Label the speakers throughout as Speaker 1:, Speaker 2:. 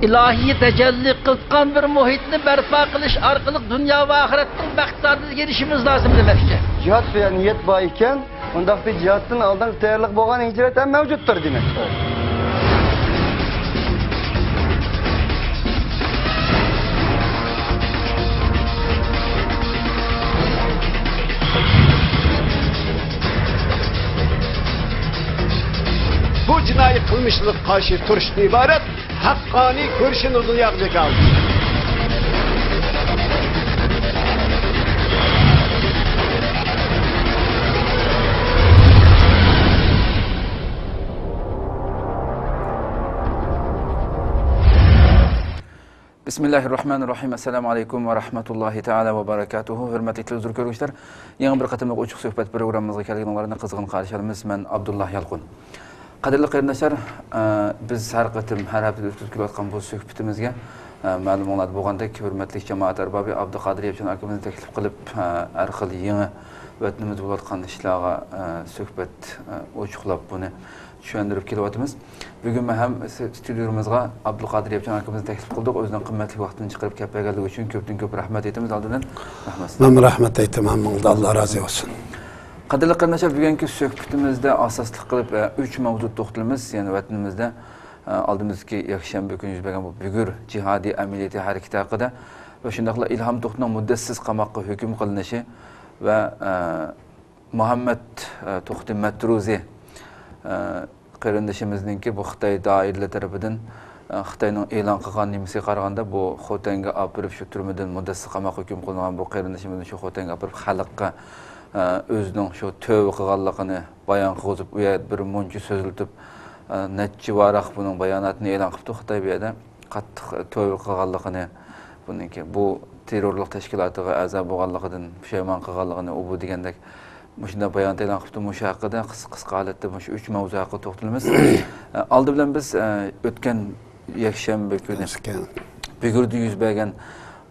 Speaker 1: ilahiy tecelli kılkan bir muhitni berpa kılış arkalık dünya ve ahiretin baktardığına gelişimiz lazım demekçe.
Speaker 2: Cihat veya niyet var iken, ondan bir cihatın aldan tayarlık boğan hicret hem mevcuttur demek.
Speaker 3: Bu cinayi kılmışlık karşı turşun ibaret, hakkani görüşün uzun yakacak aldı.
Speaker 4: Bismillahirrahmanirrahim. Assalamu alaikum ve rahmetullahi ta'ala ve barakatuhu. Hürmetli televizyon görüşler. Yeni bir katılımlık uçuk sohbet programımıza kelgenlerine kızgın karşılarımız. Ben Abdullah Yalqun. Qadirli qarindaşlar, biz her katım, her hafta ötküzülayotgan bu söhbetimizge ma'lum oladi bo'lgandek, hurmatli jamoat arbobi Abduqodir Yevchen akamizni taklif qilib, har xil yangi vatnimiz bo'layotgan ishlarga söhbet ochiqlab buni tushuntirib kelyapmiz. Bugun ham studiyamizga Abduqodir Yevchen akamizni taklif qildik. O'zining qimmatli vaqtini chiqarib kelganligi uchun ko'p rahmat aytamiz. Aldidan rahmat.
Speaker 3: Men rahmat aytaman, Allah razı olsun.
Speaker 4: Qadirli qarindoshlar, bugungi suhbatimizda asosli qilib 3 mavzu to'xtalamiz. Ya'ni vatanimizda oldimizgi yakshanba kuni yuz bergan bu bugur jihodiy amaliyoti harakati haqida va shundaqla Ilhom To'xtning muddatsiz qamoqqa hukm qilinishi va Muhammad To'xti Matruzi qarindashimizningki bu Xitoy doiralari tomonidan Xitoyning e'lon qilgan nimasiga qaraganda bu Xotanga olib borib shu turmadan muddatsiz qamoqqa hukm qilingan bu qarindashimizni shu Xotanga olib borib xalqqa özünün şu tövbe qilganligini bayon qilib, u yerda bir muncha so'ziltib, necha varaq bunun bayonotini e'lon qilib, Xitoy bu yerda qattiq tövbe qilganligini, buningki bu terrorlik tashkilotiga a'zo bo'lganligidan pushaymon qilganligini u bu degandek shunday bayonot e'lon qilib, shu haqida qisqa holatda shu 3 mavzu haqida to'xtalamiz. Oldi bilan biz o'tgan yakshanba kuni Bugurda yuz bergan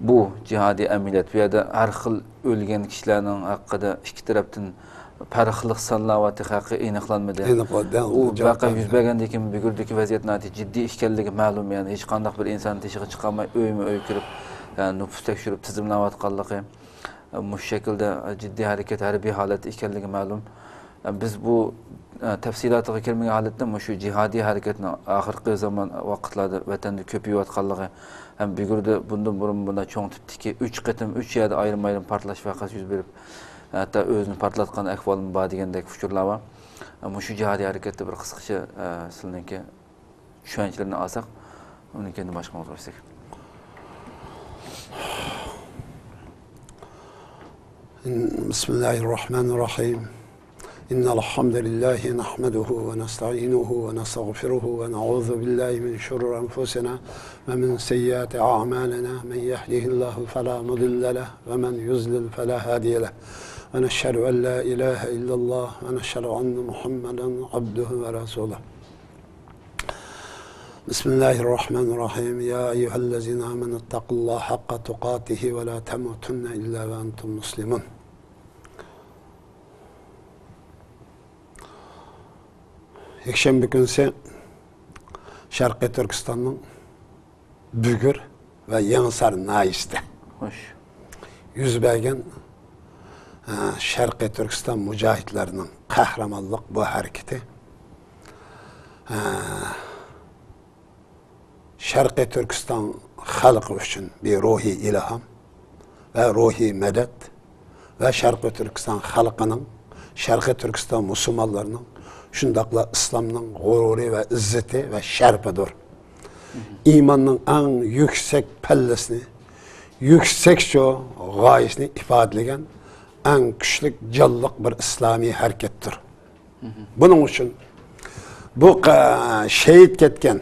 Speaker 4: bu jihadi ameliyat bu yerda har xil o'lgan kishilarning haqida ikki tarafdan farqli sonlavati haqi aniqlanmadi. U vaqa yuz bergandan keyin Bugurdagi vaziyat jiddiy ekanligi ma'lum, ya'ni hech qanday bir inson teshig'i chiqolmay o'y kirib, nufus tekshirib tizimlayotganligi, bu shaklda jiddiy harakat, harbiy holat ekanligi ma'lum. Biz bu tafsilotga kirmagan holatda shu jihodiy harakatning oxirgi zaman vaqtlarda vatanda ko'payayotganligi ham Bugurda bundan burun bunda cho'ng tipdagi 3 qatim 3 yerda ayrim portlash voqeasi yuz berib, hatto o'zini portlatgan ahvolim bor degandek fikrlar bor. Shu jihodiy harakatda bir qisqacha sizlarningki tushunchalarni olsak, undan keyin boshqa mavzu olsak.
Speaker 3: Bismillahirrahmanirrahim. إن الحمد لله نحمده ونستعينه ونستغفره ونعوذ بالله من شرور أنفسنا ومن سيئات أعمالنا من يهده الله فلا مضل له ومن يضلل فلا هادي له ونشهد أن لا إله إلا الله ونشهد أن محمدا عبده ورسوله بسم الله الرحمن الرحيم يا أيها الذين آمنوا اتقوا الله حق تقاته ولا تموتن إلا وأنتم مسلمون. Yakshanba kunsi Sharqiy Turkistonning Bugur va Yangisar nahiyasida yuz bergan Sharqiy Turkiston mujohidlarining qahramonlik bu harakati Sharqiy Turkiston xalqi uchun bir ruhiy ilhom va ruhiy madad va Sharqiy Turkiston xalqining, Sharqiy Turkiston musulmonlarining şundaqla İslam'ın gururi ve izzeti ve şerfidir. İmanın en yüksek pellesini, yüksek şu gayesini ifadeleyen en güçlük canlılık bir İslami harekettir. Bunun için bu şehit ketken,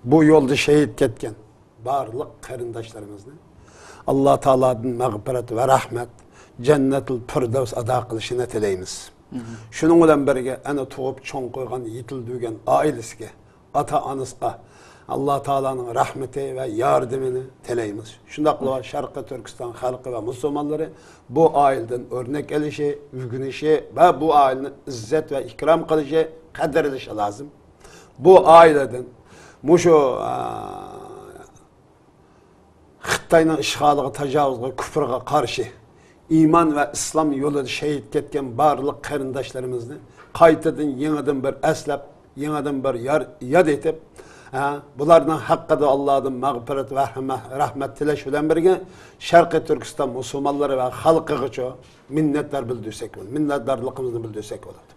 Speaker 3: bu yolda şehit ketken barlık qarindaşlarımızı Allah Teala'nın mağfiret ve rahmet, cennetul firdevs ada kılışını tileymiz. Şunun bilan birga ana tug'ib cho'ng qo'ygan yetildigan oilasiga, ota-onasiga Alloh taolaning rahmati va yordamini tilaymiz. Shundaqla Sharqiy Turkiston xalqi va musulmonlari bu oildan o'rnak olishi, o'rganishi va bu oilani izzat va ikrom qilishi, qadrlashi lozim. Bu oiladan mushu Xitoyning ishg'oliga, tajovuzga, kufrga qarshi iymon va islom yo'lida shahid ketgan barliq qarindoshlarimizni qaytadan yangidan bir aslab, yangidan bir yod etib, bularning haqqida Allohdan mag'firat va rahmat tilash bilan birga Sharqiy Turkiston musulmonlari va xalqiga minnatdor bildirsak bo'ladi. Minnatdorligimizni bildirsak bo'ladi.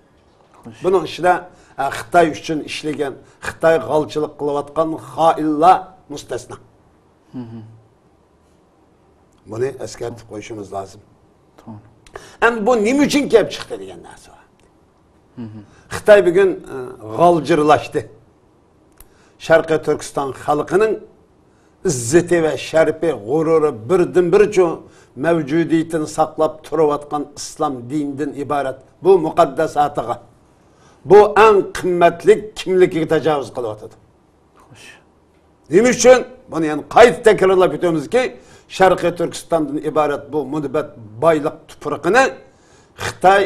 Speaker 3: Buning ichida Xitoy uchun ishlagan, Xitoy g'alchilik qilayotgan xoinlar mustasno. Buni eskartib qo'yishimiz lozim. Endi bu nima uchun kelib chiqdi degan narsa. Xitoy bugun g'aljirlashdi. Sharqiy Turkiston xalqining izzati va sharifi, g'ururi birdan-bir uchun mavjudiyatini saqlab turayotgan islom dinidan iborat bu muqaddasatiga, bu eng qimmatli kimligiga tajovuz qilyotdi. Nima uchun? Buni yana qayta takrorlab o'tamizki, Sharqiy Turkistondan iborat bu mudbat boylik tuprog'ini Xitoy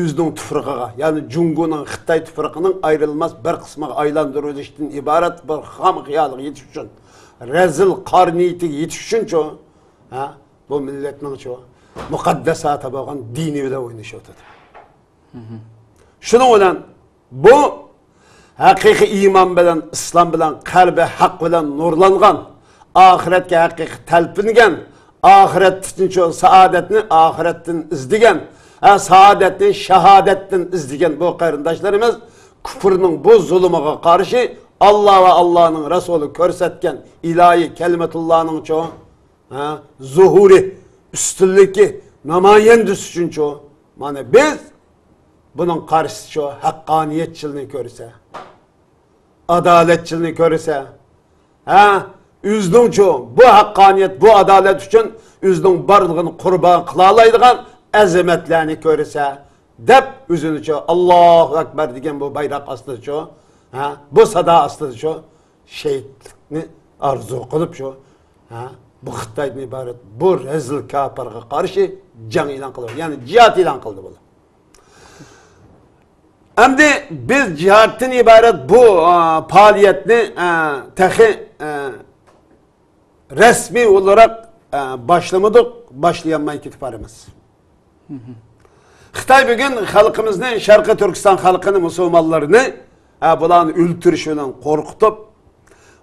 Speaker 3: o'zining tuprog'iga, ya'ni Jungoning Xitoy tuprog'ining ayrilmas bir qismiga aylantirishdan iborat bir xam xiyoliga yetish uchun, razil qarniyatiga yetish uchun bu millatning muqaddasati bo'lgan dini bilan o'ynashyapti. Shuning bilan bu haqiqiy iymon bilan, islom bilan, qalbi haq bilan nurlangan, oxiratga haqiqiy talpingan, oxiratning saodatni oxiratdan izlagan, saodatni shahodatdan izlagan bu qarindoshlarimiz kufrning bu zulmiga qarshi Alloh va Allohning rasuli ko'rsatgan ilohiy kalimatullohning zuhuri, ustunligi namoyandasi uchun mana biz bunun karşısı haqqaniyetçiliğini görse, adaletçiliğini görse, üzünün bu haqqaniyet, bu adalet için üzünün barlığını kurban kılalaydıgan azametlerini görse, dep üzünü Allahu Ekber degen bu bayrak astığı bu sada astığı şehitlikini arzu kılıp bu Xitoydan ibaret bu rezil kafirga karşı can ilan kılıyor. Yani cihat ilan kıldı bunu. Şimdi biz cihattan ibaret bu faaliyetini resmi olarak başlamadık, başlayamayı kitaplarımız. Xitoy bugün halkımızın, Sharqiy Turkiston halkının, musulmonlarını bularni öldürüş bilan korkutup,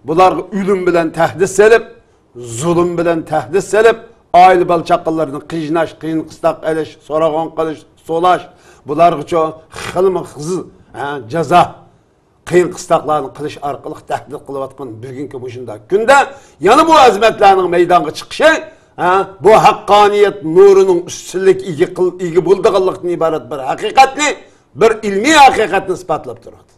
Speaker 3: bularga ölüm bilan tahdid selip, zulüm bilan tahdid selip, aile balçaqlarını qiynash, qiyin qistaq elish, so'rag'on qilish, so'lash, bularga xilma-xizil jazo, qiyin qistaqlarni qilish orqali tahdid qilayotgan bugungi mushunda kunda yana bu azmatlarning maydonga chiqishi bu haqqoniyat nurining ustunlik igi bo'ldiganlikdan iborat bir haqiqatni, bir ilmiy haqiqatni isbotlab turadi.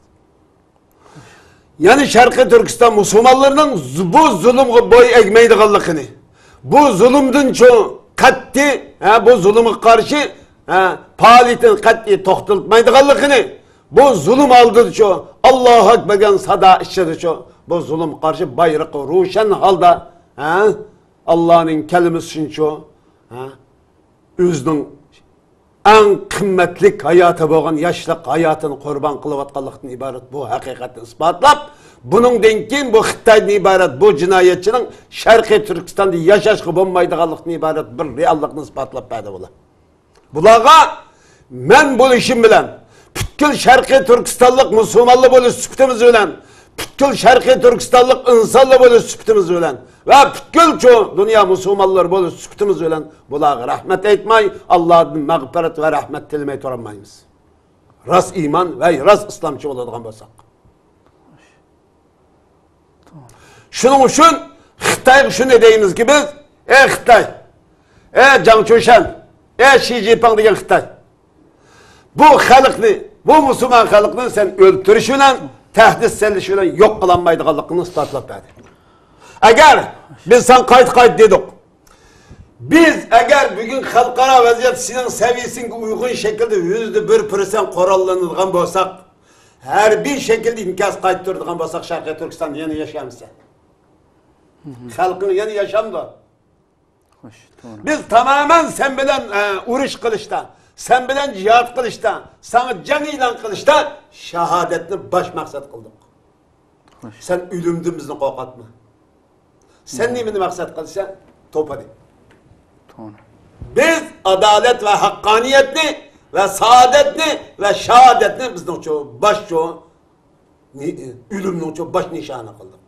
Speaker 3: Yani Sharqiy Turkiston musulmonlarining bu zulmga bo'y egmaydiganligini, bu zulmdan qat'iy, bu zulmga qarshi faoliyatini qat'iy to'xtatmaydiganligini, bu zulm oldida Allohu Ekber degan sada ichida bu zulm qarshi bayroq ro'shan holda Allohning kalimasi uchun o'zining eng qimmatli hayoti bo'lgan yoshlik hayotini qurbon qilayotganlikdan iborat bu haqiqatni isbotlab, buningdan keyin bu Xitoydan iborat bu jinoyatchining Sharqiy Turkistonda yashashga bo'lmaydiganlikdan iborat bir reallikni isbotlab berdi bular. Bularga men bo'lishim bilan butkul Sharqiy Turkistonlik musulmonlar bo'lish sifatimiz bilan, butkul Sharqiy Turkistonlik insonlar bo'lish sifatimiz bilan va butkul dunyo musulmonlar bo'lish sifatimiz bilan bularga rahmat aytmay, Allohdan mag'firat va rahmat tilamay turolmaymiz. Rost iymon va rost islomchi bo'ladigan bo'lsak. Shuning uchun Xitoyga shuni deymizki biz, ey Xitoy, ey Jiang Zemin, ey Xi Jinping degan Xitoy. Bu xalqni, bu musulmon xalqni sen o'ldirish bilan, tahdid selish bilan yo'q qilinmaydiganligini isbotlab berdi. Agar biz sen qayt dedik. Biz agar bugun xalqaro vaziyat sening saviyasiga uygun şekilde %1% qurollanadigan bo'lsak, harbiy şekilde imkaz qaytaradigan bo'lsak, Sharqiy Turkistonda yana yaşayamiz. Xalqning yana yaşamda. Biz tamamen sen bilen urush qilishda, sen bilen cihat qilishda, sana can ilan qilishda shahodatni baş maqsad qildik. Sen ölümdün bizni qo'rqatma. Sen nimeni maksat kılsan? Topa de.
Speaker 4: Doğru.
Speaker 3: Biz adalet ve hakkaniyetni ve saadetni ve şehadetni bizden çok baş çok ölümün çok baş nişanı kıldık.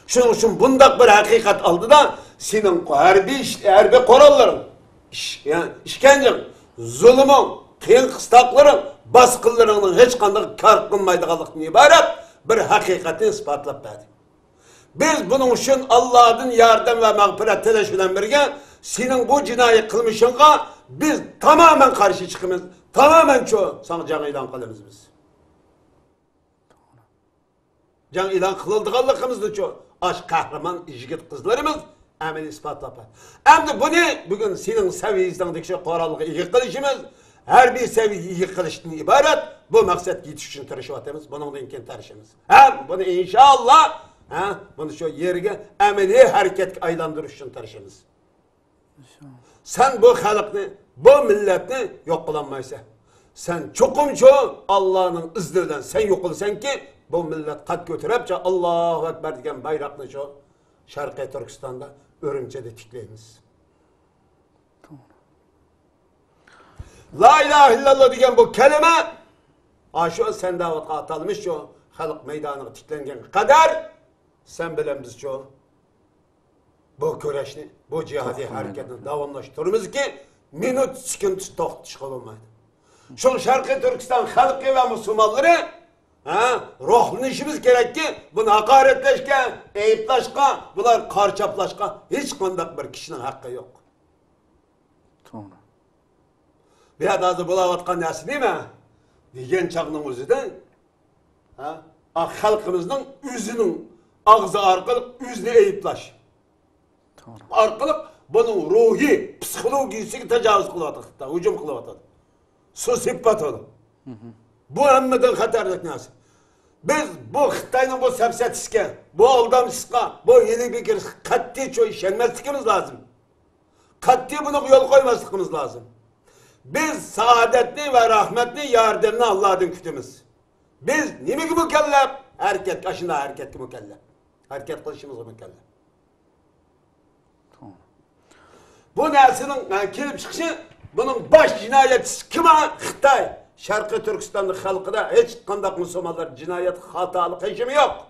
Speaker 3: Şunun için bundak bir hakikat aldı da senin her bir koralların, yani işkencen, zulümün, kıyın kıstakların, baskılarının hiç kandık kar kılmaydıqalıqdan ibaret bir hakikatini ispatlap verdi. Biz bunun için Allah'ın yardım ve mağfiret telaşıyla birge senin bu cinayet kılmışınca biz tamamen karşı çıkımız, tamamen çoğu sana can ilan kılımız biz. Can ilan kılıldıqalıqımızda çoğu. Aşk kahraman yigit kızlarımız hemen ispatlap. Hem de bunu bugün senin seviyizden şu koralığı iyi kılışımız her bir seviye iyi kılıştan ibaret bu maksat yetiş için tırışıvatımız. Bunun imkan tarışımız. Hem bunu inşallah bunu şu yerine emeli hareket aylandırış için tarışımız. Sen bu halkını, bu milletini yok kılanmaysa. Sen çokumçu Allah'ın izniyle sen yok kılsan ki bu millet kat götürepçe Allahu Ekber diyen bayrakını şu Şarkı Türkistan'da Örümce'de tikleyiniz. La ilahe illallah diyen bu kelime aşağı sen davet atılmış şu halk meydanına tiklengen kadar sen bilen biz şu bu köreşni, bu cihadi hareketini davamlaştırırız ki minut sıkıntı toxtuş olmaydı. Şu Şarkı Türkistan halkı ve Müslümanları ruhlanışımız gerek ki bunu hakaretleşke, eyiplaşka, bunlar karçaplaşka hiç kondak bir kişinin hakkı yok.
Speaker 4: Doğru.
Speaker 3: Bir adazı bulavatkan nesi değil mi? Diyen çağının özüden halkımızın yüzünün ağzı arkalık yüzünü eyiplaş.
Speaker 4: Doğru.
Speaker 3: Arkalık bunun ruhi, psikolojisi tecavüz kılıvatıqda, hücum kılıvatıqda. Su sippat olur. Bu emmeden hatarlık nesi? Biz bu Xitay'ın bu sepsetiske, bu aldamışıska, bu yeni bir katli çoğu işenmezlikimiz lazım. Katli bunu yol koymazlıkımız lazım. Biz saadetli ve rahmetli yardımını Allah'ın kütümüz. Biz nimi ki mükellef? Erkek kaşında erkek ki mükellef. Erkek kılışımız mükellef. Bu nersinin yani kelip çıkışı bunun baş cinayetçisi kime? Xitay. Şarkı Türkistan'ın halkıda hiç kandak Müslümanlar cinayet hatalık hecimi yok.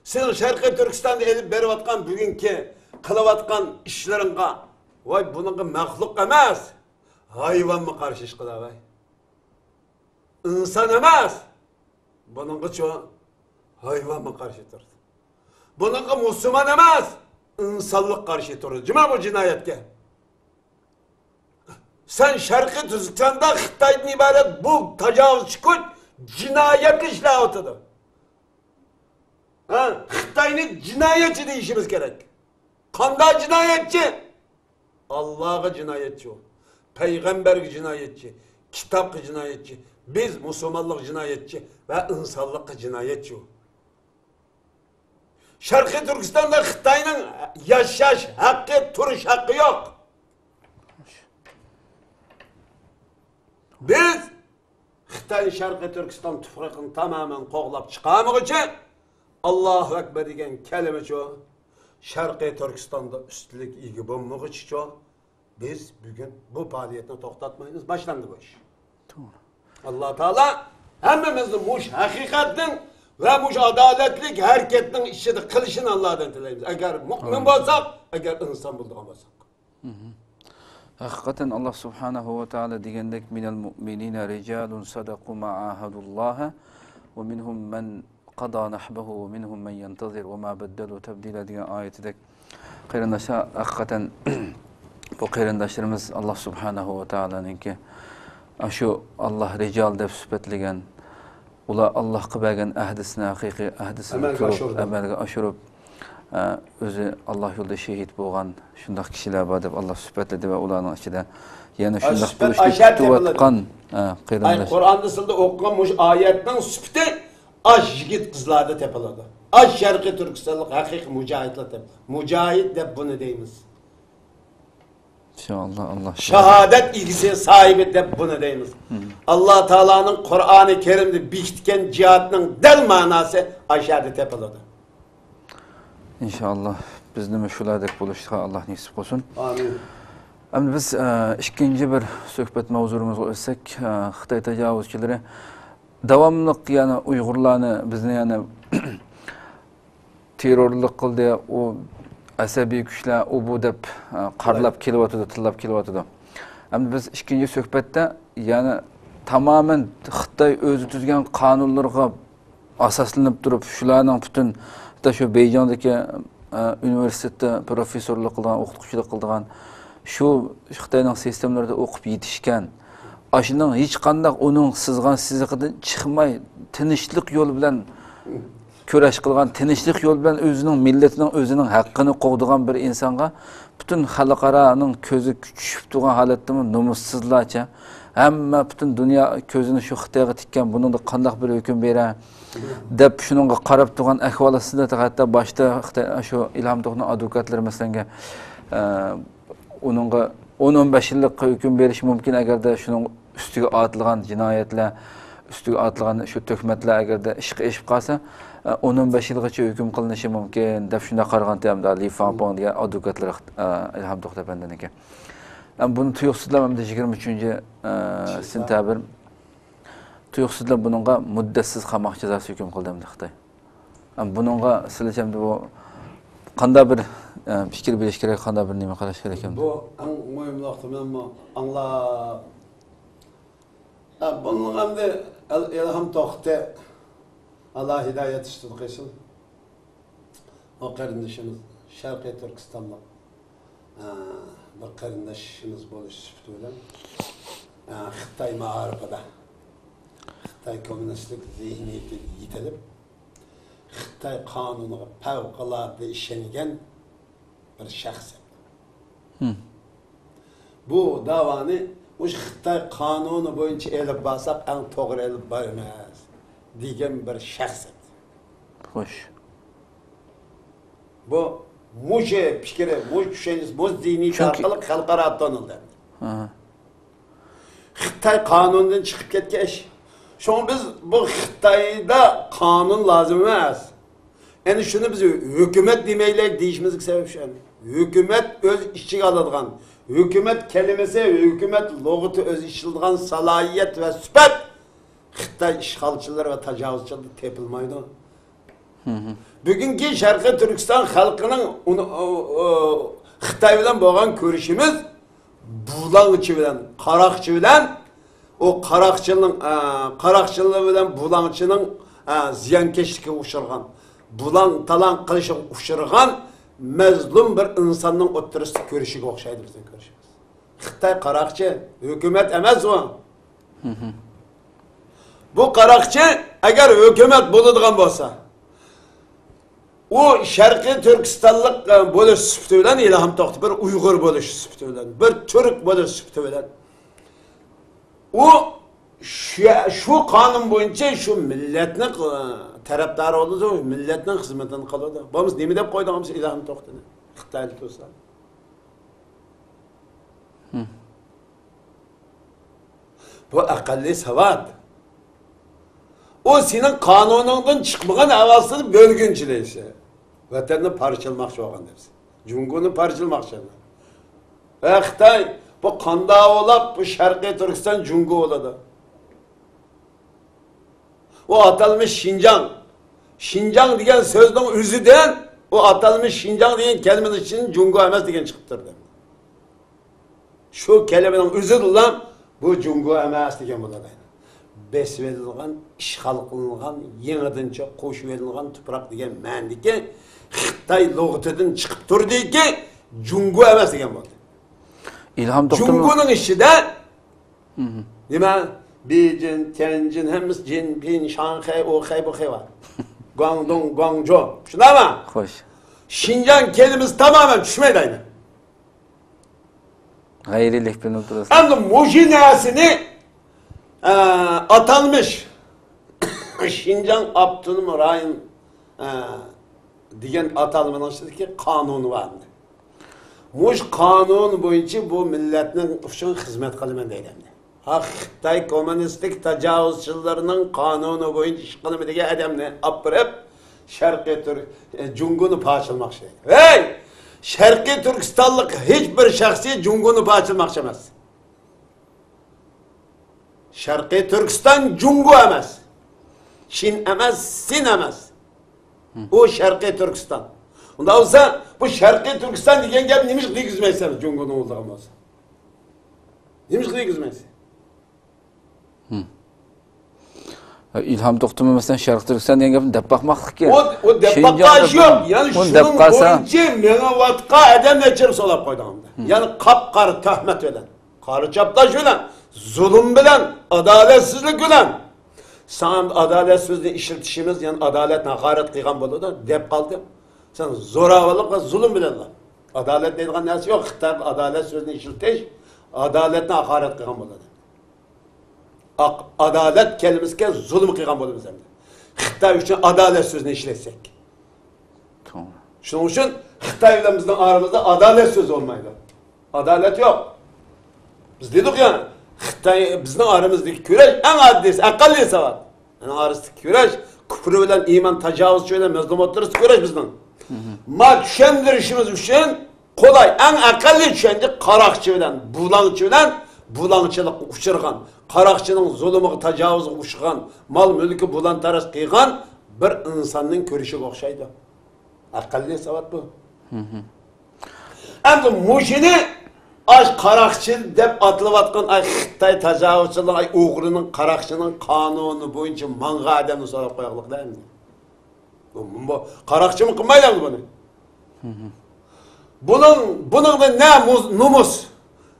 Speaker 3: Sen Şarkı Türkistan'da elip berivatkan bugünkü kılıvatkan işlerine vay bunun mahluk emez. Hayvan mı karşı iş kıla vay? İnsan emez. Bunun çoğu hayvan mı karşı durdu? Bunun Müslüman emez. İnsanlık karşı durdu. Cima bu cinayetke. Sen Şarkı Türkistan'da Xitay'dan ibaret bu tecavüz çıkıp cinayet işlahatıdır. Xitay'ın cinayetçi deyişimiz gerek. Kanda cinayetçi. Allah'a cinayetçi o. Peygamber cinayetçi. Kitap cinayetçi. Biz Müslümanlık cinayetçi ve insanlık cinayetçi o. Şarkı Türkistan'da Xitay'ın yaşaş hakkı, turuş hakkı yok. Biz Xitay Şarkı Türkistan tüfraqını tamamen qoğlap çıqamak için Allahu Ekber degan kelime çoğu Şarkı Türkistan'da üstünlük ilgi bulmak için çoğu biz bugün bu faaliyetini toxtatmayız. Başlandı bu iş.
Speaker 4: Doğru.
Speaker 3: Allah Teala hemmimizin muş hakikatin ve muş adaletlik hareketinin işini kılışını Allah'tan dileyimiz. Eğer mümin olsak, eğer insan bulduğun olsak.
Speaker 4: Hakikaten Allah Subhanahu ve Teala degandek minel mu'minine ricalun sadaku ma'ahadullaha ve minhum men qada nahbahu ve minhum men yantazir ve ma beddelu tebdila degan ayetidek qarindaşlar hakikaten bu qarindaşlarımız Allah Subhanahu ve Teala'nınki şu Allah rical deb sübetligen ular Allah qilgan ahdisini haqiqiy ahdisini turib amalga oshirib özü Allah yolunda şehit bo'lgan shundoq kishilar bor deb Allah sübhatladi ve ularning ichida yana shundoq bo'lishni kutayotgan qarindosh.
Speaker 3: Qur'on tilida o'qigan mush oyatning sifati ash yigit qizlarda tepiladi. Ash Sharqiy Turkistonlik haqiqiy mujohidlar deb. Mujohid deb buni deymiz.
Speaker 4: İnşallah Allah.
Speaker 3: Şehadet ilgisi sahibi deb buni deymiz. Allah Teala'nın Kur'an-ı Kerim'de bekitken cihatının del manası aşağıda tepiladi.
Speaker 4: İnşallah bizni shulardek bo'lishga Alloh nasib qilsin.
Speaker 3: Amin.
Speaker 4: Endi biz ikkinchi bir suhbat mavzumizga o'tsak, Xitoy tajovuzchilari davomli yana Uyg'urlarni bizni yana terrorlik qildi, u asabiy kuchlar u bu deb qarlab kelyotdi, tillab kelyotdi. Endi biz ikkinchi suhbatda yana tamamen Xitoy o'zi tuzgan qonunlarga asoslanib turib, shularning butun shu Beyjondagi universitetda professorlik qilgan, o'qituvchilik qilgan, shu Xitoyning sistemlarida o'qib yetishgan, ashuning hech qanday uning sizgan siziqidan chiqmay, tinchlik yo'l bilan kurash qilgan, tinchlik yo'l bilan o'zining millatining o'zining haqqini qo'g'digan bir insonga butun xalqaroning ko'zi tushib turgan holatda nomussizlarcha hamma butun dunyo ko'zini shu Xitoyga tikkan, buningda qanday bir hukm bera deb shuningga qarab turgan ahvol ostida hatto boshda Xitoy shu Ilhom To'xtning advokatlari masalan uningga 10-15 yillik hukm berish mumkin agarda shuning ustiga otilgan jinoyatlar, ustiga otilgan shu tuhmatlar agarda ishga eshib qolsa 10-15 yilgacha hukm qilinishi mumkin deb shunday qaragan hamda Li Fanpong degan advokatlar Ilhom To'xta bandaniki. Buni tuyuqsizlar 23-sentabr tuyuqsizlar buningga muddatsiz qamoq jazosi hukm qildi Xitoy. Buningga sizlarcha bu qanday bir fikir berish kerak, qanday bir nima qilish kerak ekan?
Speaker 3: Bu eng muhim noktamı anglab. Bunun hamda Ilhom To'xta Allah hidayet iştirak etsin. O kardeşimiz Şarkı Türkistan'da bir kardeşimiz buluş süptülen Xitay mağarıbıda Xitay komünistlik zihniyeti yitilip Xitay kanunu fevkalade işlenigen bir şahs. Bu davanı o Xitay kanunu boyunca elip basak en doğru elip barmaz diyen bir şahs.
Speaker 4: Hoş.
Speaker 3: Bu muje fikri, muj düşüncesi, muj zihniyeti arkalı halkara tanıldı. Xitay kanundan çıkıp ketkeş. Şunu biz bu Xitayda kanun lazım emas. Yani şunu biz hükümet demeylek deyişimizlik sebep şu. Hükümet öz işçilik aladigan. Hükümet kelimesi, hükümet loğutu öz işçilik salayiyet ve sübet. Xitay işgalçıları ve tecavüzçıları tepilmaydı. Bugünkü Şarkı Türkistan halkının Xitay bilen boğan görüşümüz bulağıcı bilen, qarakçı bilen o qarakçılığı bilen bulağıcının ziyankeşliğe uçurgan, bulan talan kılışı uçurgan mezlum bir insanın oturuşu görüşüge okşaydı bizim görüşümüz. Xitay qarakçı, hükümet emez o. Bu qarakçı eğer hükümet bulunduğun olsa o Şarkı Türkistanlık buluş süptü bilen İlhom To'xta bir Uygur buluş süptü bilen, bir Türk buluş süptü bilen. O şu kanun boyunca şu milletinin taraftarı oldu, milletinin hizmetini kılıyordu. Biz ne mi dep koyduğumuz İlhom To'xta'nı? Xitaylı olsa. Bu akalli savat. O senin kanunundan çıkmayan avazını bölgünçüleyse. Vatanını parçalamak şu an dersin. Cumhurunu parçalamak şu an. Xitay bu kanda olap bu Şarkı Türkistan Cumhur oladı. O atalmış Şincan. Şincan diyen sözden üzüden o atalmış Şincan diyen kelimenin için Cumhur emez diyen çıktırdı. Şu kelimenin üzüdü lan bu Cumhur emez diyen oladı. Besverilgan, işgal kılıngan, yenidince koşu verilgan toprak diyen mendiki Xitay loğutudan çıkıp durdu ki Cumhur emez diyen oldu.
Speaker 4: İlhom To'xta
Speaker 3: Cumhur'un işi de nima? Beijing, Tianjin, hemiz Jinping, Shanghai, Ohay, bu var. Guangdong, Guangzhou. Şuna mı?
Speaker 4: Hoş.
Speaker 3: Şincan kelimesi tamamen düşmeydi aynı.
Speaker 4: Gayrilik bilen oturasın.
Speaker 3: Hem mujinasını atanmış Şincan Abdülüm Rayın diyen atalımın ki kanunu vardı. Muş kanun boyunca bu milletinin için hizmet kılımı deylemdi. Xitay komünistlik tecavüzçülerinin kanunu boyunca iş kılımı diye adamını apırıp Şarkı Cungunu paçılmakçı. Hey! Şarkı Türkistanlık hiçbir şahsi Cungunu paçılmakçı emez. Şarkı Türkistan Cungu emez. Çin emez, Sin emez. O Şarkı Türkistan. Onda olsa bu Şarkı Türkistan diyen gel neymiş kıygızmaysanız Cungu'nun olduğum olsa. Neymiş kıygızmaysanız.
Speaker 4: İlham To'xtami mesela Şarkı Türkistan degan gapni deb bakmaklık ki.
Speaker 3: O deb bakkaş yok. Yani şunun boyunca mena vatqa adam neçir solap koydağımda. Yani qapqarı töhmet ölen, qarı çaptaş ölen, zulüm bilen, adaletsizlik bilen. Sen adaletsizliği işletişimiz yani adalet hakaret kıygan boludu deb kaldı. Sen zoravılık ve zulüm bilen lan. Adalet dediğin nesi yok. Xitay adalet sözünü işletiş, adaletine hakaret kıygan boludu. Adalet kelimesiyle zulüm kıygan boludu bizimle. Xitay için adalet sözünü işletsek.
Speaker 4: Tamam.
Speaker 3: Şunun için Xitay ile bizden aramızda adalet sözü olmaydı. Adalet yok. Biz dedik yani. Xitay bizden aramızdaki küreş en addisi, akalli savat. Yani arasındaki küreş, küfrü bilen, iman, tacavuzçu bilen, mezlumatları küreş bizden. Ma düşendirişimiz için kolay, en akalli düşendi karakçı bilen, bulançı bilen, bulançılık uçurgan, karakçının zulümü, tacavuzu uçurgan, mal mülkü bulantaras kıygan bir insanın körüşü okşaydı. Akalli savat bu. Hem de muşini ay karakçı dep atılıvatkan ay Xitay tacavuzçılığı ay Uğur'un karakçının kanunu boyunca manga adamını sorup koyaklık değil mi? Bu karakçı mı kılmayla mı bunu? Bunun da ne numus,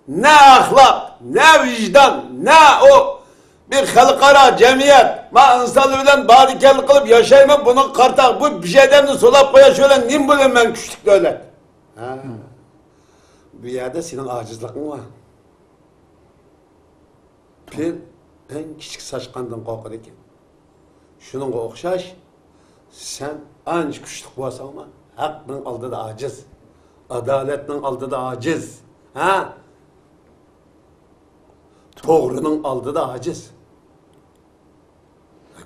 Speaker 3: ne ahlak, ne vicdan, ne o bir halkara cemiyet, ma insanı bilen barikellik kılıp yaşayma bunun kartak, bu bir şeyden de solap koya şöyle nim bileyim ben küçük devlet. Bu yerde senin acizliğin var. Bir en küçük saçkandan korkar ekan. Şununla okşaş, sen anca küçük bolsan ama hakkın aldıda aciz. Adaletinin aldıda aciz. Ha? Doğrunun aldıda aciz.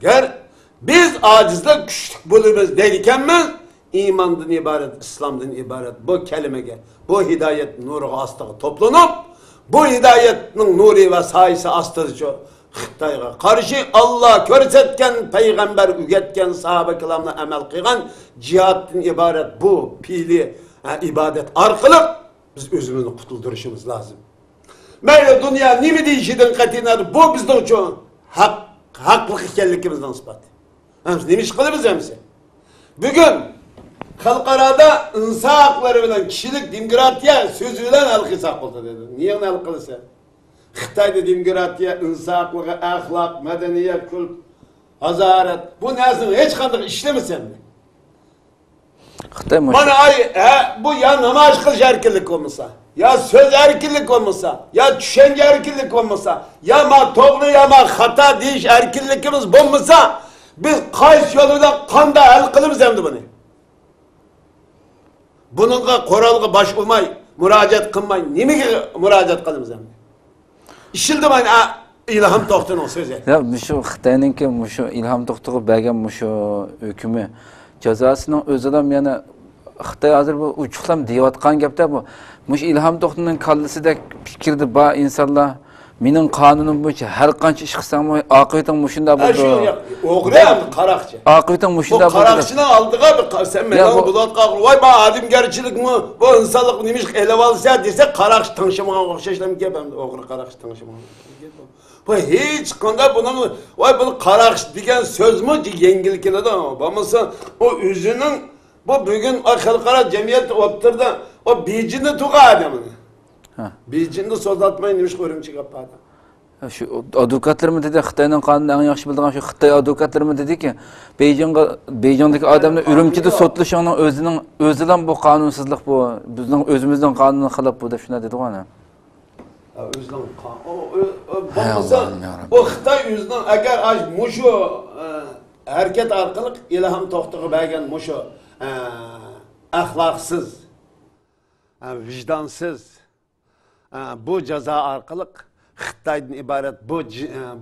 Speaker 3: Eğer biz acizle küçük buluruz derken mi? İmandan ibaret, İslam'dan ibaret bu kelimege, bu hidayet nuru astığı toplanıp, bu hidayetin nuru ve sayısı astığı Xitayga karşı Allah körsetken, peygamber ügetken, sahabe kiramla emel kıygan, cihatın ibaret bu pili ibadet arkalık biz özümüzü kutulduruşumuz lazım. Böyle dünya nimi değişiden katinadır, bu bizden için haklık ikenlikimizden ispat. Hem neymiş kılımız hemsi. Bugün Halkarada insan hakları bilen kişilik demokratiya sözüyle alkısak oldu dedi. Niye onu alkılırsa? Xitay'da demokratiya, insan haklığı, ahlak, medeniyet, kült, hazaret. Bu nesin hiç kandık işlemesen mi? Bana bu ya namaz kılış erkinlik olmasa, ya söz erkinlik olmasa, ya düşünce erkinlik olmasa, ya ma doğru ya ma hata deyiş erkinlikimiz bulmasa, biz kayıs yoluyla kanda el kılımız hem de bunu. Bununla koralga baş olmay, müracaat kılmay, nimeге müracaat kılımız hem de. İşildi bana İlham To'xtamining sözü.
Speaker 4: Ya şu Xitayninki şu İlham To'xtamiga bergan şu hükümü cezasının özüdem yani Xitay hazır bu uçuklam deyotgan gapda bu. Muş İlham To'xtamining kallasida fikirdi ba insonlar mening qonunim bo'yicha har qancha ish qilsam oqibatim mushunda bo'ldi.
Speaker 3: O'g'ri qaraqchi.
Speaker 4: Oqibatim mushunda bo'ldi.
Speaker 3: Bu qaraqchini oldiga bir sen meni bulatqa voy ba odamgarchilikmi bu insonlik nemish elab olsa desa qaraqchi tanishmagan o'xshashlam gapim o'g'ri qaraqchi tanishmagan. Bu hech qanday buni voy buni qaraqchi degan so'zmi yengil keladi. Bo'lmasa o o'zining bu bugun xalqaro jamiyat o'tirdi o Beijingda tug'adi adamni. Beijingda so'zlatmay nemish qo'rimchi gapadi.
Speaker 4: Şu advokatlarımı dedi Xitayning qonunini eng yaxshi bildigan şu Xitoy advokatlarımı dedi ki Beijingdagi odamni Urumchida sotlashining o'zidan bu qonunsizlik bu bizning o'zimizning qonunni xilop bu deb shuna dedi ana.
Speaker 3: O'zining bo'lmasa o Xitoy o'zining agar mushu harakat orqali Ilham To'xtamiga bergan mushu axloqsiz, vijdonsiz bu jazo orqali Xitoydan iborat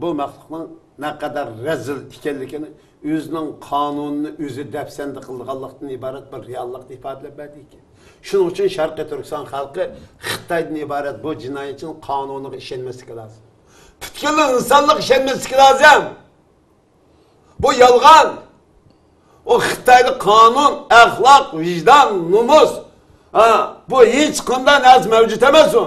Speaker 3: bu maxluqning naqadar razil ekanligini o'zining qonunini o'zi dafsanda qilganlikdan iborat bir reallikni ifodalab berdi ekan. Shuning uchun Sharqiy Turkiston xalqi Xitoydan iborat bu jinoyatchining qonuniga ishonmasligi lozim. Butkul insonlik ishonmasligi lozim. Bu yolg'on. O Xitoylik qonun, axloq, vijdon, nomus, bu hech qanday narsa mavjud emas u.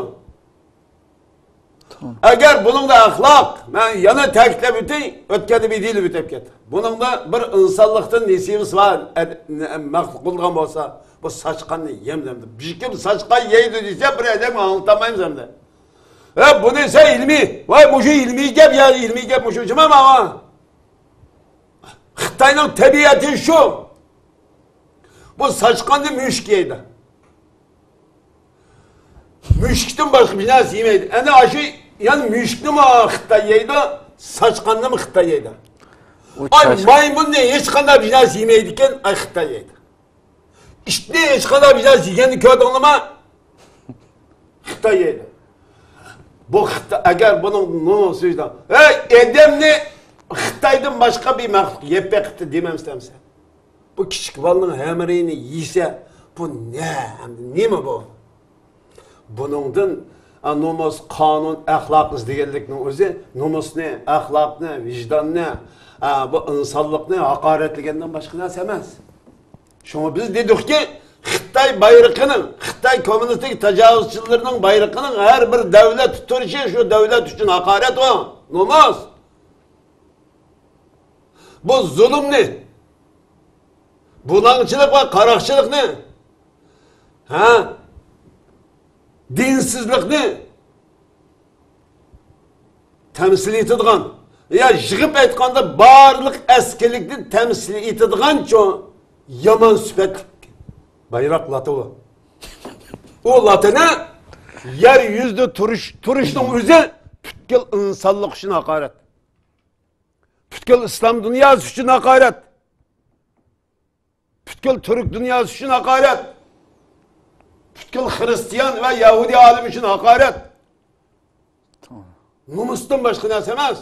Speaker 3: Agar buningda axloq, men yana ta'kidlab o'tay, o'tganda bir yil o'tib ketdi. Buningda bir insonlikdan nasibisi bor, maxluq bo'lgan bo'lsa, bu sochqanni yemlamdi. Kim sochqan yeydi desa, bir adam anlatamaymiz hamda. Bunu ise ilmi, vay bu şey ilmi gap ya, ilmi gap bu şey ama. Xitoyning tabiati şu. Bu sochqanni mushuk yeydi. Mushukdan boshqa bir narsa yemaydi. Ana shu yani mushukni mi Xitoy yeydi, sochqanni mi Xitoy yeydi? Ay maymunni hech qanday bir narsa yemaydi ekan, ay Xitoy yeydi. İtni hech qanday bir narsa yeganini ko'rdingmi? Xitoy yeydi. Bu Xitoy agar buning nomusida, odamni Xitoydan boshqa bir maxluq yeb beqibdi demamsan. Bu kichik bolaning hamirini yesa, bu nima bu? Buningdan nomus, qonun, axloq izdeganlikning o'zi nomusni, axloqni, vijdonni, bu insonlikni haqoratlagandan boshqa narsa emas. Shuni biz dedikki, Xitoy bayrog'ining, Xitoy kommunistik tajovuzchilarining bayrog'ining har bir davlat tuturishi shu davlat uchun haqorat va nomus. Bu zulümni, bulançılık ve karakçılıkni, dinsizlikni temsil etadigan, ya yig'ib aytganda barliq eskilikni temsil etadigan çoğu yaman süpetlik bayrak latı. O latını yeryüzünde turuşun özü bütkül insanlık için hakaret. Bütkül İslam dünyası için hakaret. Bütkül Türk dünyası için hakaret. Bütkül Hristiyan ve Yahudi alim için hakaret. Numustan başka narsa emas.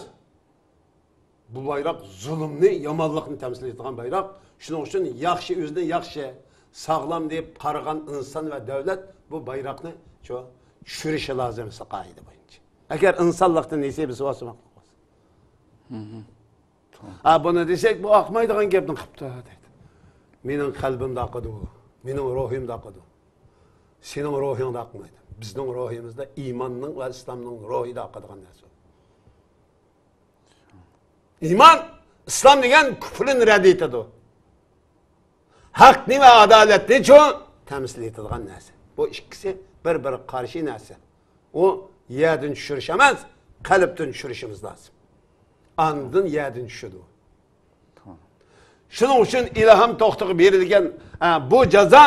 Speaker 3: Bu bayrak zulümni, yamanlıkni temsil ettiğin bayrak. Şunun için yaxşı özüne yaxşı, sağlam deyip qaragan insan ve devlet bu bayrakni çürüşe lazım kaide boyunca. Eğer insanlıktan neyse bir sıvası maklık olsa. Bunu desek bu akmaydıgan gepni qıptı deydi. Mening kalbimde akıdı o. Mening ruhimde akıdı o. Senin ruhingda akmaydı. Bizning ruhimizde imanning ve İslamning ruhida akıdıgan narsa. İman, İslam degan küfrün rad etadi o. Haqni ve adaletni çoğu temsil etadigan narsa. Bu ikkisi bir-biri qarshi narsa. O yerden tushirish emas, qalbdan tushirishimiz lazım. Andın yerden tushadi o. Shuning uchun ilhom to'xtig'i berilgan bu jazo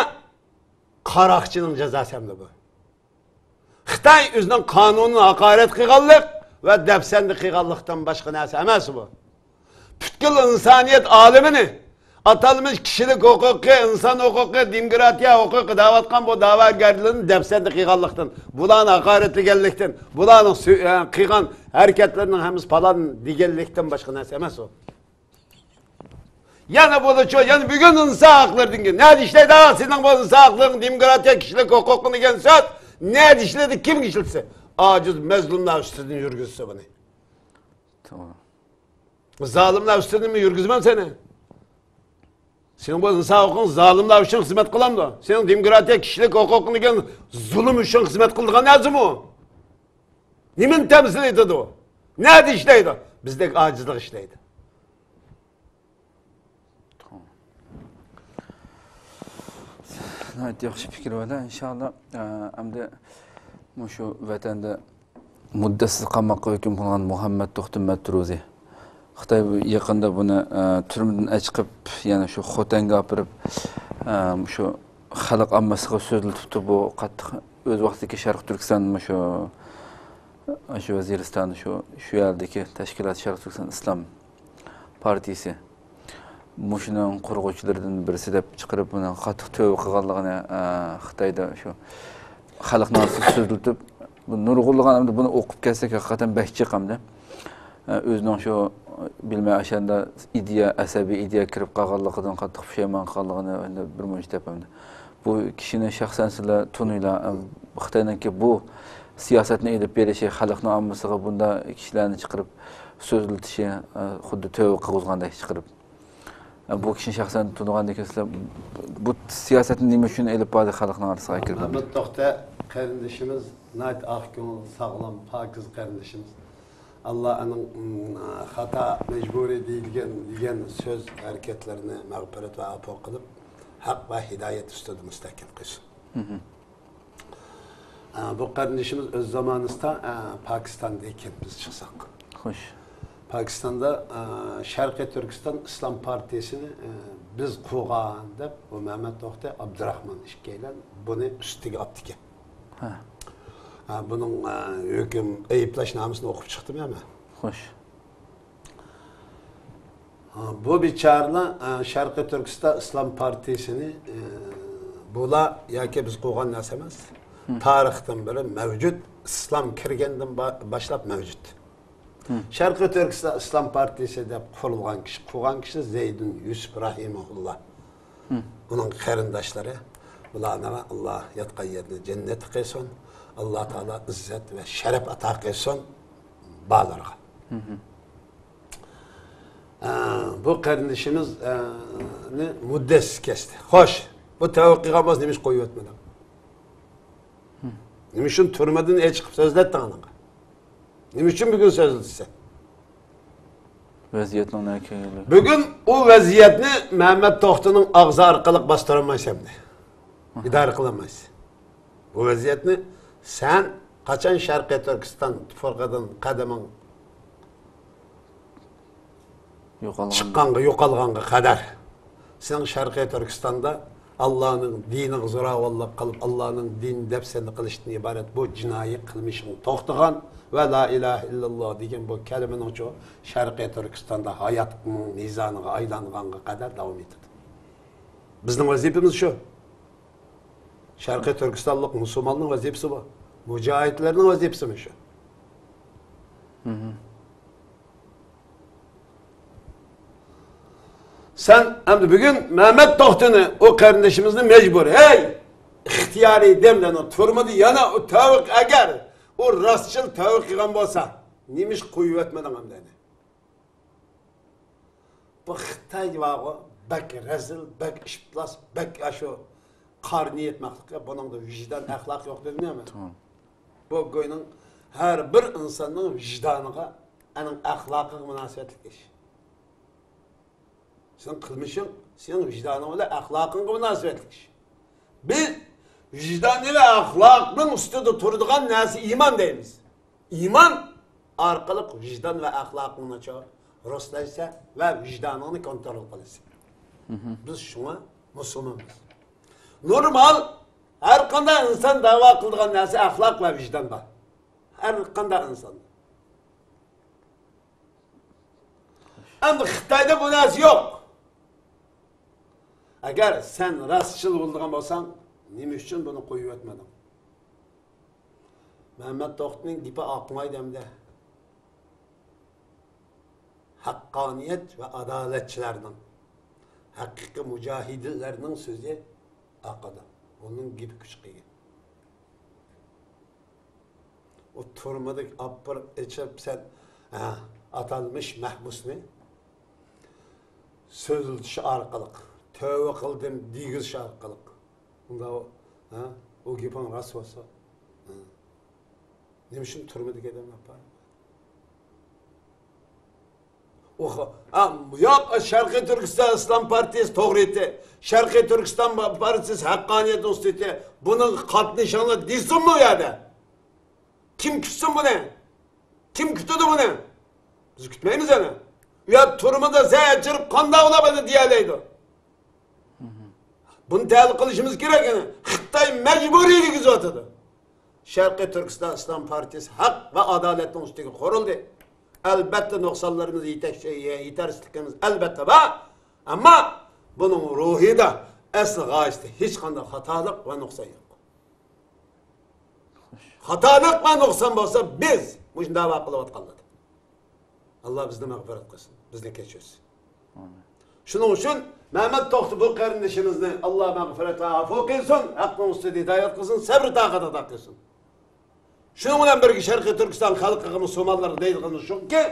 Speaker 3: qaroqchining jazosi hamda bu. Xitoy o'zining qonunini haqorat qilganlik va dafsanda qilganlikdan boshqa narsa emas bu. Butkul insoniyat olimini atalmış kişilik hukuku, insan hukuku, demokratiya hukuku davatkan bu davagarlığın depsende kıygallıktan, bulan hakaretligellikten, bulan kıygan hareketlerinin hemiz falan digellikten başka neyse emez o. Yani bu da yani bugün insan hakları dinle. Ne işledi ha senin bu insan haklarının demokratiya kişilik hukukunu gen söz, ne işledi kim işletse? Aciz mezlumlar üstünden yürgüzse bunu.
Speaker 4: Tamam.
Speaker 3: Zalimler üstünden mi yürgüzmem seni? Senin bu insan hukukun zalimler için hizmet kılan da. Senin demokratiya kişilik hukukunu gen zulüm için hizmet kıldığın lazım o. Nimin temsil edildi o? Ne işleydi? Bizdeki acizlik işleydi.
Speaker 4: Tamam. Evet, yaxşı fikir var da inşallah. Hamda şu vatanda muddasiz qamoqqa hukm qilingan Muhammad To'xtim Matruzi Xitoy yaqinda buni turmadan chiqib, yana shu Xotanga opirib, shu xalq ammasiga so'zlatibdi. Bu qattiq o'z vaqtidagi Sharq Turkiston shu Vaziriston shu yerdagi tashkilot Sharq Turkiston Islom partiyasi mushuning qurg'uvchilaridan birisi deb chiqarib buni qattiq tövbe qilganligini Xitoyda shu xalqni so'zlatib Bu nurg'ulg'an buni o'qib kelsak haqiqatan bahchi qamda. O'zining shu bilmay ashanda ideya, asabiy ideya kirib qolganligidan qattiq pushaymon qilganligini endi bir muncha tepamda. Bu kishini shaxsan sizlar tuninglar Xitoyniki bu siyosatni elib berishi, xalqning ommasiga bunda kishilarni chiqarib so'zlatishi, xuddi tövbe qilgandek chiqarib. Bu kishini shaxsan tunigandek sizlar bu siyosatni nima uchun elib bordi xalqning orasiga kirib?
Speaker 3: Bu to'xta qarindishimiz, nayt aqko'ngil, sog'lom, pokiz qarindishimiz. Allah'ın hata mecburi degan söz hareketlerini mağfiret ve afo kılıp hak ve hidayet üstüde müstakim kılsın. Bu kardeşimiz öz zamanımızda Pakistan'dayken biz çıksak.
Speaker 4: Hoş.
Speaker 3: Pakistan'da Şarkı Türkistan İslam Partisi'ni biz kurgan deb bu Mehmet Tohtay Abdurrahman işkeyle bunu üstüge attık. Bunun hüküm eyiplaşnamasını okup çıktım ya mı?
Speaker 4: Hoş.
Speaker 3: Bu biçarla Şarkı Türkistan İslam Partisi'ni bula ya ki biz kurgan nasemez. Tarihten beri mevcut. İslam kirgenden başlap mevcut. Şarkı Türkistan İslam Partisi de kurulgan kişi Zeydun Yusuf Rahimullah. Bunun karindaşları. Bunlara Allah yatkan yerine cennet kılsın. Allah Teala izzet ve şeref ata kılsın bağlarına. Bu kardeşimiz müddessiz kesti. Hoş. Bu tevkigamaz demiş koyu etmeden. Nimişin türmeden el çıkıp sözlettin anana. Nimişin bugün sözletsin.
Speaker 4: Vaziyetini ne geliyor?
Speaker 3: Bugün o vaziyetini Mehmet Tohtu'nun ağzı arkalık bastıramayız hem de. İdare kılamayız. Bu vaziyetini sen kaçan Şarkı Türkistan tüfürkadın kademin çıkkanga, yokalganga kadar sen Şarkı Türkistan'da Allah'ın dini zora vallap kalıp Allah'ın din depseni kılıştığını ibaret bu cinayi kılmışın tohtuğan ve la ilahe illallah degen bu kelimenin çoğu Şarkı Türkistan'da hayatının mizanına aylanğanga kadar devam etti. Bizning vazifemiz şu. Şarkı Türkistanlık Müslümanlığın vazifesi bu. Mücahitlerin vazifesi mi şu? Sen hem bugün Mehmet Tohtu'nu o kardeşimizin mecbur. Hey! İhtiyari demden o turmadı yana o tavuk eğer o rastçıl tavuk yıkan olsa neymiş kuvvetmeden hem dedi. Bu Xitay var o bek rezil, bek işplas, bek aşo karni etmeklik bunun da vicdan, ahlak yok dedin mi?
Speaker 4: Tamam.
Speaker 3: Bu koyunun her bir insanın vicdanına, onun ahlakı münasebetli iş. Sen kılmışsın, senin vicdanına ile ahlakın münasebetli iş. Biz vicdan ile ahlakın üstünde turduğun nesi iman deyimiz. İman arkalık vicdan ve ahlakını çoğu rastlaysa ve vicdanını kontrol kılırsa. Biz şuna Müslümanız. Normal her kanda insan dava kıldığın nesi ahlak ve vicdanda. Her kanda insan. Ama Xitay'da bu nesi yok. Eğer sen rastçıl bulduğun olsan neyim için bunu koyu etmedin? Mehmet Tohtu'nun dipi akmaydı hem de. Hakkaniyet ve adaletçilerden, hakiki mücahidlerinin sözü akada. Onun gibi küçük. O turmadık apır içip sen atalmış mahbusunu sözültüşü arkalık, tövbe kıldım diğiz arkalık. Bunda o gibi rast olsa ne için turmadık edem yapar? Yok Şarkı Türkistan İslam Partisi doğru etti. Şarkı Türkistan Partisi hakkaniyet üstüde. Bunun kat nişanı değilsin mi ya da? Kim kütsün bunu? Kim kütüdü bunu? Biz kütmeyiz yani. Ya turumda zeyat çırıp kanda olamadı diyeleydi. Bunu tehlikeli kılışımız gerek yani. Xitay mecburiydi ki zaten. Şarkı Türkistan İslam Partisi hak ve adaletin üstüde kuruldu. Elbette noksanlarımız yetersizliklerimiz elbette var. Ama bunun ruhi de asıl gayesi hiç kadar hatalık ve noksan yok. xatolik va nuqson bo'lsa biz mush da'vo qilayotganlar. Alloh bizni mag'firat qilsin, bizni kechirsin. Shuning uchun Mehmet To'xti bu qarindishimizni Alloh mag'firat va afo qilsin, haqqning ustida hidoyat qilsin, sabr taqat ato qilsin. Shuning bilan birga Sharqiy Turkiston xalqiga musulmonlar deydiganimiz shuki,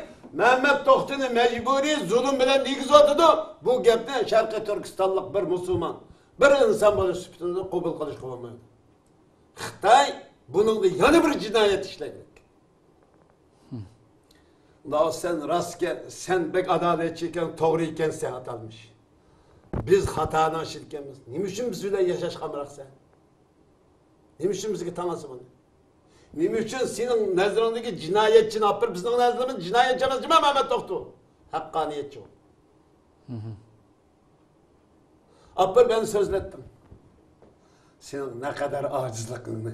Speaker 3: Mehmet To'xtini majburiy zulm bilan negizotidi. Bu gapni Sharqiy Turkistonlik bir musulmon, bir inson bo'lish sifatida qabul qilish bo'lmaydi. Xitoy buningda yana bir jinoyat ishlagan. Daha sen rastgele, sen bek adaletçi iken, doğru iken sen hatalmış. Biz hatadan şirkemiz. Niye için biz bile yaşaş kamırak sen? Niye için bizi tanısı bunu? Niye için senin nezrindeki cinayetçi ne yapır? Bizim nezrimiz cinayetçimiz değil mi Mehmet Toxtu? Hakkaniyetçi o. Apır ben sözlettim. Senin ne kadar acizlikini,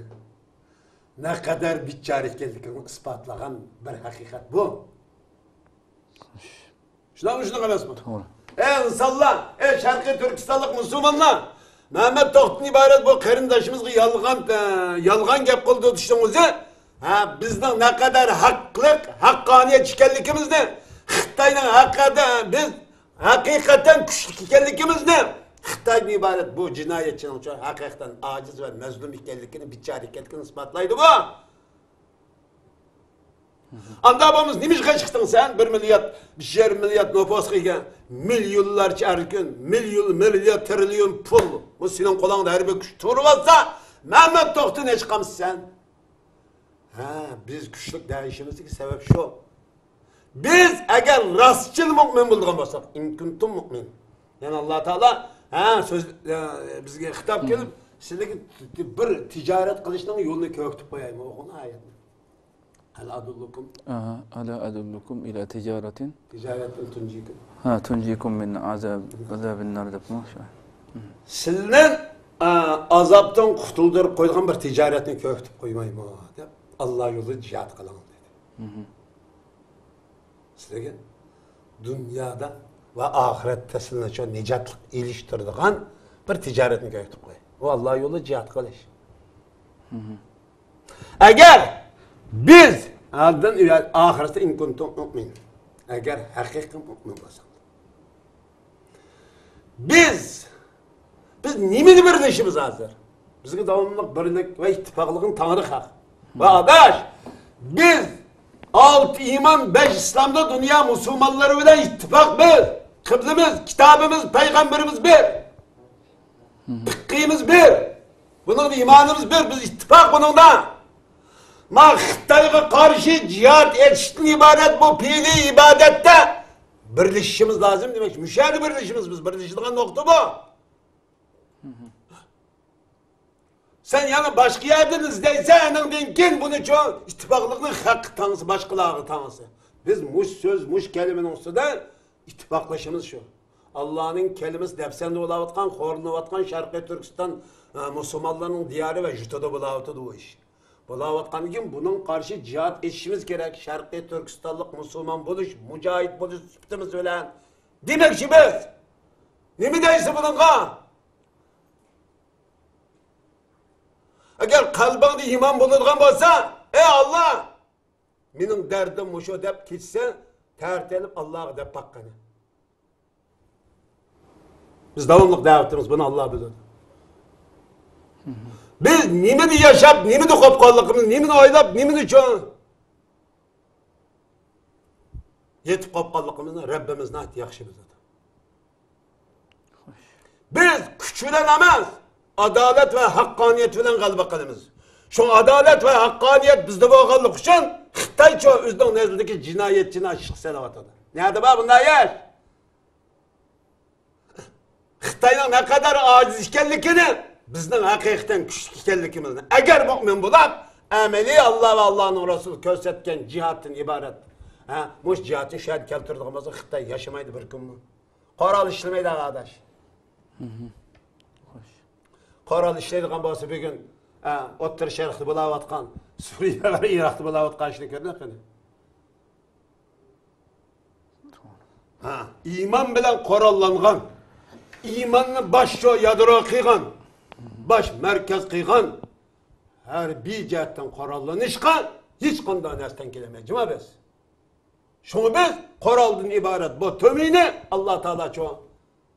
Speaker 3: ne kadar bitçarikliğini ispatlayan bir hakikat bu. Şuna kalas mı? Ey insanlar, ey Şarkı Türkistanlık Müslümanlar, Mehmet Toxtun ibaret bu karındaşımızı yalgan gap kıldı düşündüğünüzde, bizden ne kadar hakkaniyet ikenlikimizni, Xitay'ın biz hakikaten güçlük ikenlikimizni, Xitay'ın ibaret bu cinayetçinin uçağı hakikaten aciz ve mezlum ikenlikini, bitçari ikenlikini ispatlaydı bu. Anda babamız nimişe çıktın sen? 1 milyar, 1,5 milyar nüfus kıyken, milyonlarca her gün, milyar, trilyon pul. Bu senin kolağında her bir güç turu varsa, Mehmet Toxtu ne çıkamışsın sen? Biz güçlük değişimizdeki sebep şu. Biz eğer rastçıl mümin bulduğun olsak, imkuntum mümin. Yani Allah Teala, bizge hitap gelip, sizdeki bir ticaret kılışının yolunu köktüp koyayım. Oğunu ayet. Ala adullukum ila ticaretin tunjikum.
Speaker 4: Tunjikum min azabin nar depmi shu.
Speaker 3: Sizden azaptan kurtuldurup koyduğun bir ticaretini köktüp koymayım o deb Allah yolu cihat kılan dedi. Sizlerge dünyada ve ahirette sizinle çok nicatlık iliştirdiğin bir ticaretini köktüp koy. O Allah yolu cihat kılış. Eğer biz ahirette inkuntum mümin. Eğer hakiki mümin olsak. Biz nimin birleşimiz hazır? Bizge davamlılık, birlik ve ittifaklıkın tanrı hak. Ve adaş, biz 6 iman 5 İslam'da dünya Müslümanları ile ittifak bir. Kıblimiz, kitabımız, peygamberimiz bir. Fıkhimiz bir. Bunun imanımız bir. Biz ittifak bununla. Ma Xitayga karşı cihat etişten ibaret bu fiili ibadette birleşişimiz lazım demek. Müşahede birleşimiz biz. Birleştiğin nokta bu. Sen yani başka yerden izleysen enindin bunu çok ittifaklıkın hakkı tanısı, başkaları tanısı. Biz muş söz, muş kelimenin üstünde ittifaklaşımız şu. Allah'ın kelimesi depsende olavatkan, horluvatkan Şarkı Türkistan Müslümanlarının diyarı ve jutada bulavatıdı o iş. Bulavatkan kim bunun karşı cihat etişimiz gerek. Şarkı Türkistanlık Müslüman buluş, mücahit buluş süptümüz öyle. Demek ki biz. Ne mi deyse bunun ka? Eğer kalbinde iman bulunduğun olsa, ey Allah! Benim derdim muşu deyip gitse, tertelip Allah'a deyip bakkanı. Biz devamlık davetimiz bunu Allah bilir. Biz nimini yaşap, nimini kopkallıkımız, nimini oylap, nimini çoğun. Yetip kopkallıkımızı Rabbimiz neydi yakşı bilir. Biz küçülenemez. Adalet ve hakkaniyet bilen kalbe kalımız. Şu adalet ve hakkaniyet bizde bu kallık için Xitay çoğu özden nezdeki cinayetçine aşık selavatıdır. Nerede var bunlar yer? Xitay'ın ne kadar aciz ikenlikini bizden hakikaten küçük ikenlikimizni. Eğer mümin bular, emeli Allah ve Allah'ın Resulü gösterken cihatın ibaret. Muş cihatın şahit keltirdiğimizde Xitay yaşamaydı bir gün mü? Koral işlemeydi arkadaş. Koral işleydiğin bazı bir gün Ottur Şerif'te bulavatkan, Suriye'de Irak'ta bulavatkan işini gördün mü? İman bilen korallangan, imanını baş yadro kıygan, baş merkez kıygan, harbiy jihatdan qurollanishga hech qanday narsadan kelmaydi biz. Şunu biz qoraldan iborat bu tömini Allah Taala ço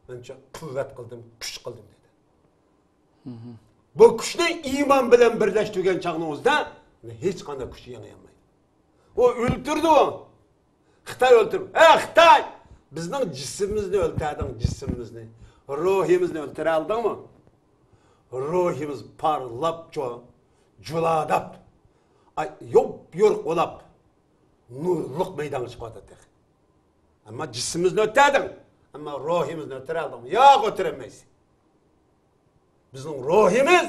Speaker 3: mencha quvvat qildim, kuch qildim dedi. Bu kuchni iymon bilan birlashtirgan chaqningizda hech qanday kuch yengolmaydi. O o'ltirdi o. Xitoy o'ltirdi. Xitoy bizning jismimizni o'ltirding, jismimizni. Ruhimizni o'ltira oldingmi? Ruhimiz parlab ço, juladab, yo'q yo'q olab nurluq meydana chiqadi. Ama jismimizni o'tading, ama ruhimizni o'tira oldingmi? Yo'q, o'tiramaysiz. Bizning ruhimiz,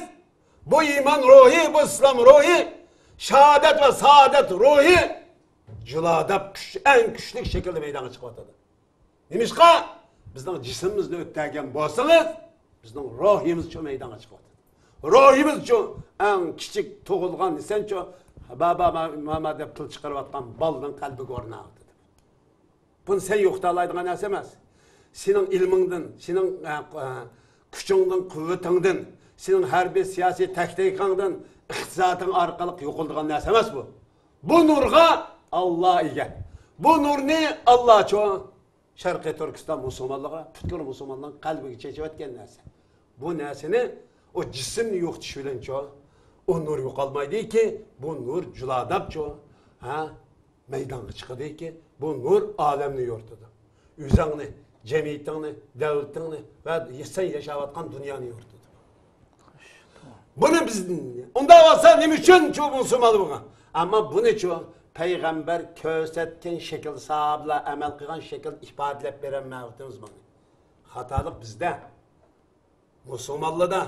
Speaker 3: bu iman ruhi, bu İslam ruhi, şehadet ve saadet ruhi juladab en kuchli şekilde meydana chiqadi. Nimishqa bizning jismimizni o'tgan bo'lsangiz, bizning ruhimiz şu meydana chiqadi. Ruhimiz şu en kichik tug'ilgan inson şu baba mama deb til chiqarayotgan balning qalbiga o'rnadi. Bunu sen yo'qotalaydigan narsa emas. Sening ilmingdan, sening kuchingdan, quvvatingdan, sening harbiy siyosiy taktikangdan, iqtisoding orqali yo'qoladigan narsa emas bu. Bu nurga Allah ega. Bu nurni Allah cho Sharqiy Turkiston musulmonlariga, butkul musulmonlarning qalbiga chechayotgan narsa. Bu narsani o jismni yo'qotish bilan cho o nur yo'qolmaydiki, bu nur juladab cho, meydonga chiqadiki, bu nur olamni yo'rtadi. O'zingni, jamiyatingni, davlatingni va sen yashayotgan dunyoni yo'rtadi. Buni biz unda bo'lsa nima uchun cho musulmon bo'lgan? Ammo buni cho payg'ambar ko'rsatgan shakl sahablar amal qilgan shakl ifodalab beramiz buni. Xatolik bizda. Musulmonlarda.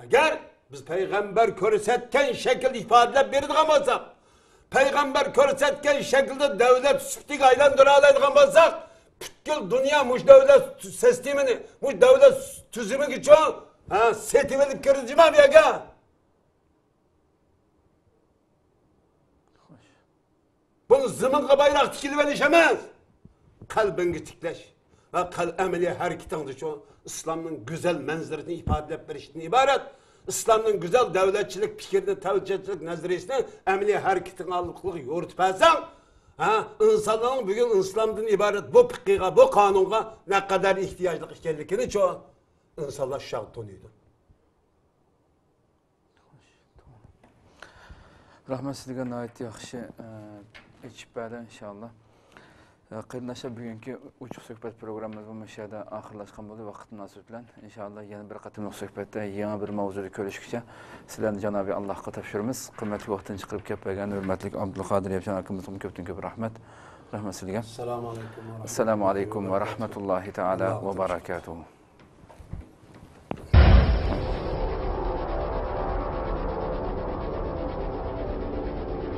Speaker 3: Agar biz payg'ambar ko'rsatgan shakl ifodalab beradigan bo'lsak, payg'ambar ko'rsatgan shaklda davlat suftiga aylantira oladigan bo'lsak, butkul dunyo mush davlat sistemini, mush davlat tuzumiga cho'ng, setilib kirishma bu yerga. Bunu ziminga bayroq tikilib olish emas, qalbinga tiklash va amaliy harakatingda shu islomning go'zal manzirini ifodalab berishdan iborat. İslam'ın güzel devletçilik fikrini, tavciyatçilik nazariyesini amaliy hareketini alıqlığı yo'ritib olsang, insonlarning bugün İslam'dan iborat bu fiqhiga, bu qonunga ne kadar ihtiyojli ekanligini cho insonlar shart taniydi.
Speaker 4: Rahmat sizga nihoyat yaxshi aytib berdi inshaalloh. Qarindoshlar, bugungi uchuq suhbat programmamiz bu yerda oxirlashgan bo'ldi vaqt munosabati bilan. Inshaalloh yana bir qatimliq suhbatda yangi bir mavzuda ko'rishguncha sizlarni janobi Allohga topshiramiz. Qimmatli vaqtdan chiqarib kelib bergan hurmatli Abdulqodir Yevchan akamizga ko'p rahmat. Rahmat sizga. Assalomu alaykum va rahmatullohi taala va barakatuh.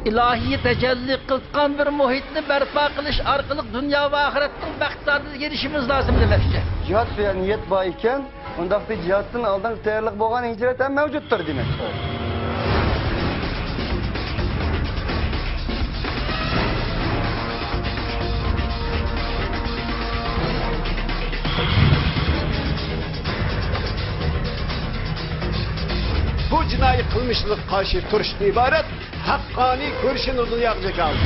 Speaker 1: İlahi tecelli kılkan bir muhitni berpa qilish orqali dunyo va oxiratning baxt saodatiga erishimiz lozim demoqchi.
Speaker 2: Cihat ve niyet bayken, ondaki cihatın aldan tayyorlik bo'lgan hicret ham mevcuttur demek.
Speaker 3: Bu cinayi kılmışlık karşı turuştan ibaret hakkani görüşün uzun yakacak aldı.